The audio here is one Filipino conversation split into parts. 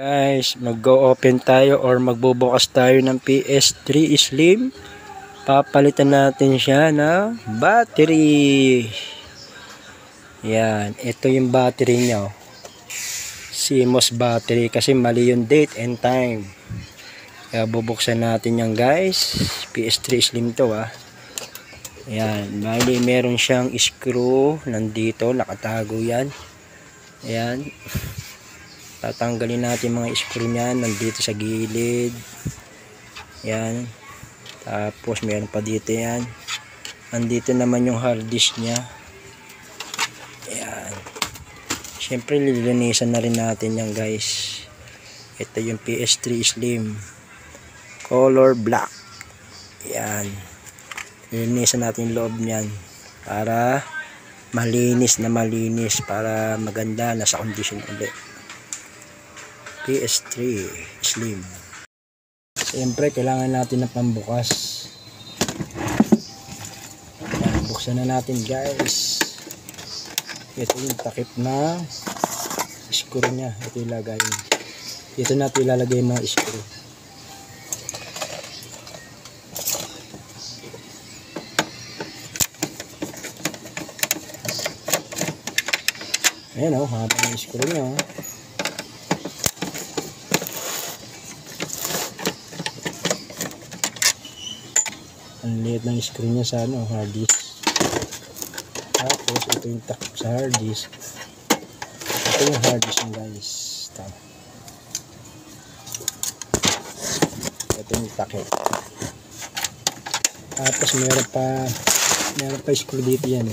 Guys, mag-go-open tayo or magbubukas tayo ng PS3 Slim. Papalitan natin siya ng battery. Yan, ito yung battery niya. CMOS battery kasi mali yung date and time. Kaya bubuksan natin yan guys. PS3 Slim to Yan, bali meron siyang screw nandito, nakatago yan. Ayan. Tatanggalin natin mga screw niyan nandito sa gilid. Yan. Tapos meron pa dito yan. Nandito naman yung hard disk niya. Yan. Siyempre lilinisan na rin natin yan guys. Ito yung PS3 Slim. Color black. Yan. Lilinisan natin yung loob niyan. Para malinis na malinis. Para maganda. Nasa condition ulit. PS3 Slim. Siyempre kailangan natin na pambukas. Yan, buksan na natin guys. Ito yung takip na screw nya. Ito ilagay. Ito natin ilalagay yung mga screw. Ayan haba yung screw nya Ang liit ng screen niya sa hard disk. Tapos ito yung takip sa hard disk. Ito yung hard disk niya guys. Ito yung takip. Tapos meron pa screw dito yan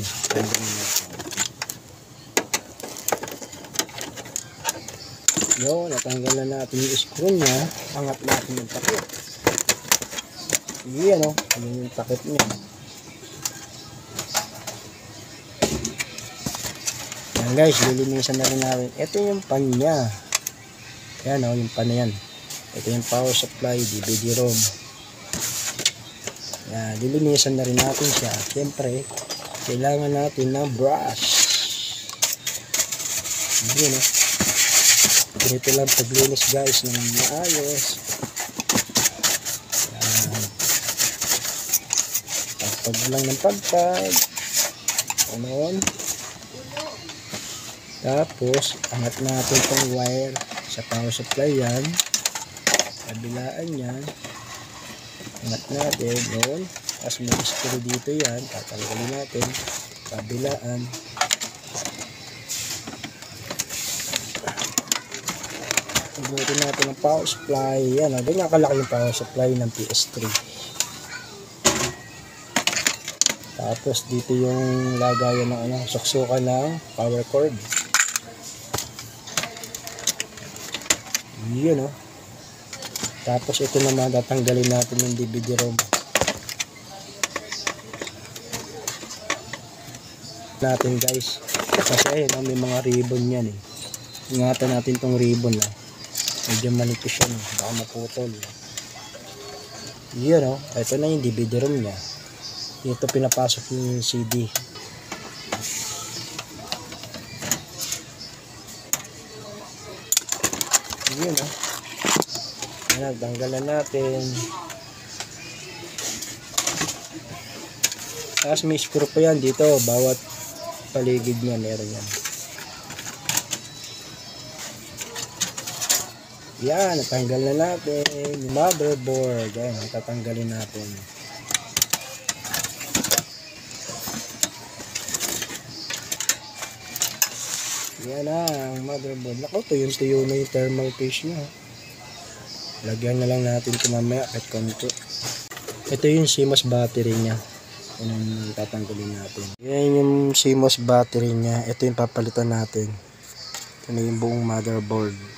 Yun, natanggalan natin yung screw niya. Angat natin yung takip. Yan yun yung takip niya. Yan guys, lilinisan na rin natin. Ito yung pan niya. Yan yung pan na yan. Ito yung power supply, DVD-ROM. Yan, lilinisan na rin natin siya. Siyempre, kailangan natin ng brush. Yan ganito lang paglinis guys ng maayos. Pag lang ng pagpag tapos angat natin itong wire sa power supply yan, kabilaan yan, angat natin tapos may screw dito yan, tatanggalin natin kabilaan. Buti natin ang power supply yan ganyan kalaki yung power supply ng PS3. Tapos dito yung lagayan ng suksukan ng power cord. Yun Tapos ito naman tatanggalin natin yung DVD-ROM. Natin guys. Kasi may mga ribbon yan Ingatan natin tong ribbon Medyo manipis yan baka maputol. Yun ito na yung DVD-ROM niya. Dito pinapasok yung CD. Yun tanggalan natin. Tapos may screw pa yan dito. Bawat paligid niya meron yan. Yan, natanggal na natin yung motherboard. Ayan, tatanggalin natin. Yan ang motherboard. Naku, tuyo na yung thermal paste niya. Lagyan na lang natin ito mamaya at konti. Ito yung CMOS battery niya. Yan ang tatanggalin natin. Yan yung CMOS battery niya. Ito yung papalitan natin. Ito na yung buong motherboard.